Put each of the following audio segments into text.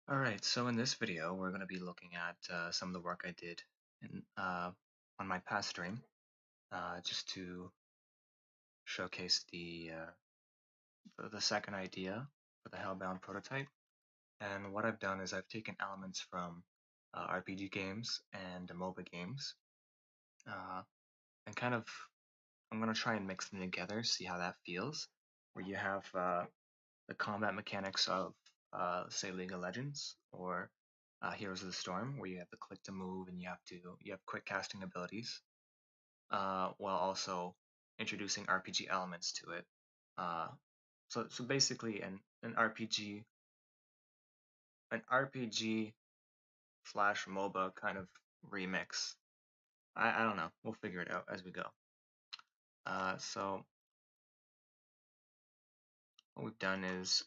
Alright, so in this video we're going to be looking at some of the work I did on my past stream, just to showcase the second idea for the Hellbound prototype. And what I've done is I've taken elements from RPG games and MOBA games, uh, and I'm going to try and mix them together, see how that feels, where you have the combat mechanics of, say, League of Legends or Heroes of the Storm, where you have the click to move and you have quick casting abilities, while also introducing RPG elements to it. Uh, so basically, an RPG slash MOBA kind of remix. I don't know. We'll figure it out as we go. So what we've done is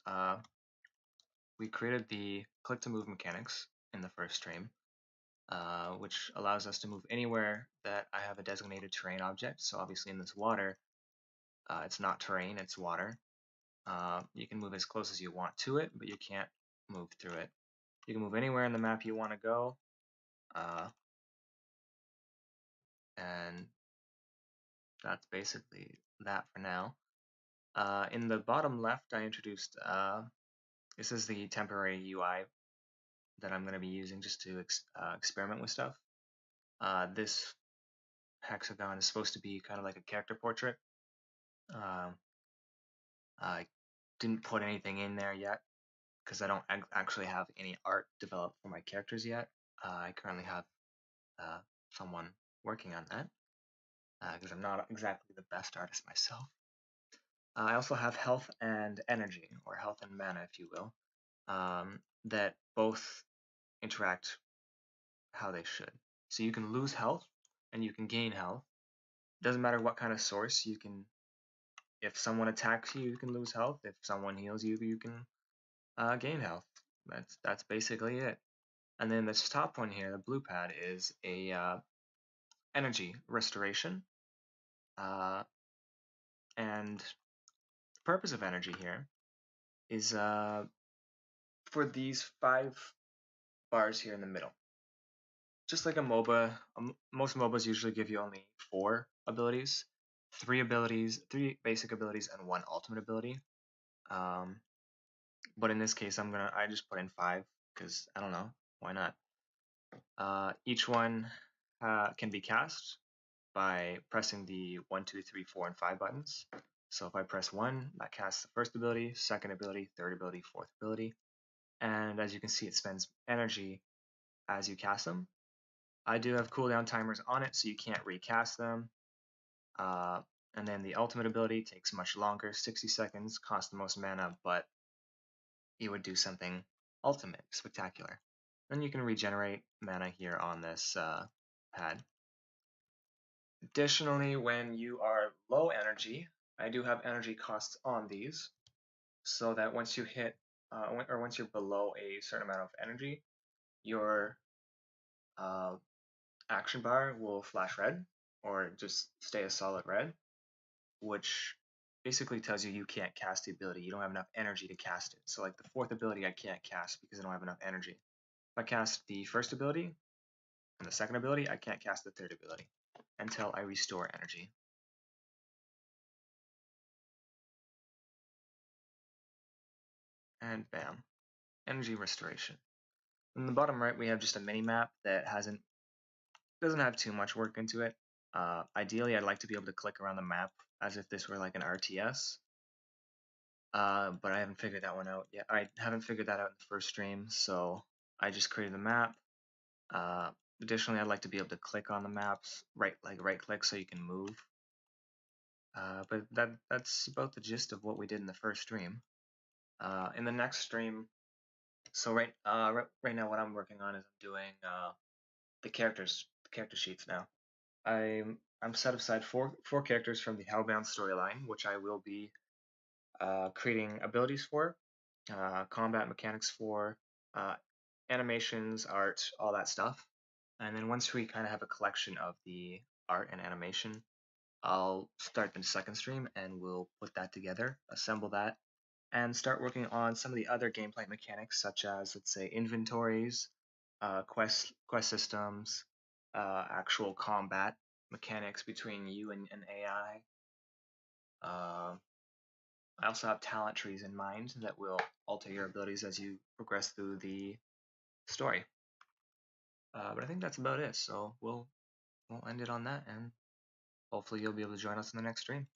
we created the click to move mechanics in the first stream, which allows us to move anywhere that I have a designated terrain object. So obviously in this water, it's not terrain, it's water. You can move as close as you want to it, but you can't move through it. You can move anywhere in the map you want to go, uh, and that's basically that for now. In the bottom left, I introduced, this is the temporary UI that I'm going to be using just to experiment with stuff. This hexagon is supposed to be kind of like a character portrait. Um, I didn't put anything in there yet because I don't actually have any art developed for my characters yet. I currently have uh, someone working on that because I'm not exactly the best artist myself. I also have health and energy, or health and mana, if you will, that both interact how they should. So you can lose health and you can gain health. Doesn't matter what kind of source. If someone attacks you, you can lose health. If someone heals you, you can gain health. That's basically it. And then this top one here, the blue pad, is a energy restoration. And the purpose of energy here is for these 5 bars here in the middle. Just like a MOBA, most MOBAs usually give you only 4 abilities, 3 basic abilities, and 1 ultimate ability. But in this case, I just put in 5 because I don't know, why not? Each one can be cast by pressing the 1, 2, 3, 4, and 5 buttons. So if I press 1, that casts the first ability, second ability, third ability, fourth ability. And as you can see, it spends energy as you cast them. I do have cooldown timers on it, so you can't recast them. And then the ultimate ability takes much longer, 60 seconds, costs the most mana, but you would do something ultimate, spectacular. Then you can regenerate mana here on this pad. Additionally, when you are low energy, I do have energy costs on these, so that once you hit, once you're below a certain amount of energy, your uh, action bar will flash red, or just stay a solid red, which basically tells you can't cast the ability. You don't have enough energy to cast it. So like the fourth ability I can't cast because I don't have enough energy. If I cast the first ability and the second ability, I can't cast the third ability until I restore energy. And bam, energy restoration. In the bottom right, we have just a mini map that doesn't have too much work into it. Ideally, I'd like to be able to click around the map as if this were like an RTS. But I haven't figured that one out yet. I haven't figured that out in the first stream, so I just created the map. Additionally, I'd like to be able to click on the maps, right click so you can move. But that's about the gist of what we did in the first stream. In the next stream, so right now what I'm working on is I'm doing the character sheets now. I'm set aside four characters from the Hellbound storyline, which I will be creating abilities for, combat mechanics for, uh, animations, art, all that stuff. And then once we kind of have a collection of the art and animation, I'll start the second stream and we'll put that together, assemble that, and start working on some of the other gameplay mechanics, such as, let's say, inventories, quest systems, actual combat mechanics between you and an AI. I also have talent trees in mind that will alter your abilities as you progress through the story. But I think that's about it. So we'll end it on that, and hopefully you'll be able to join us in the next stream.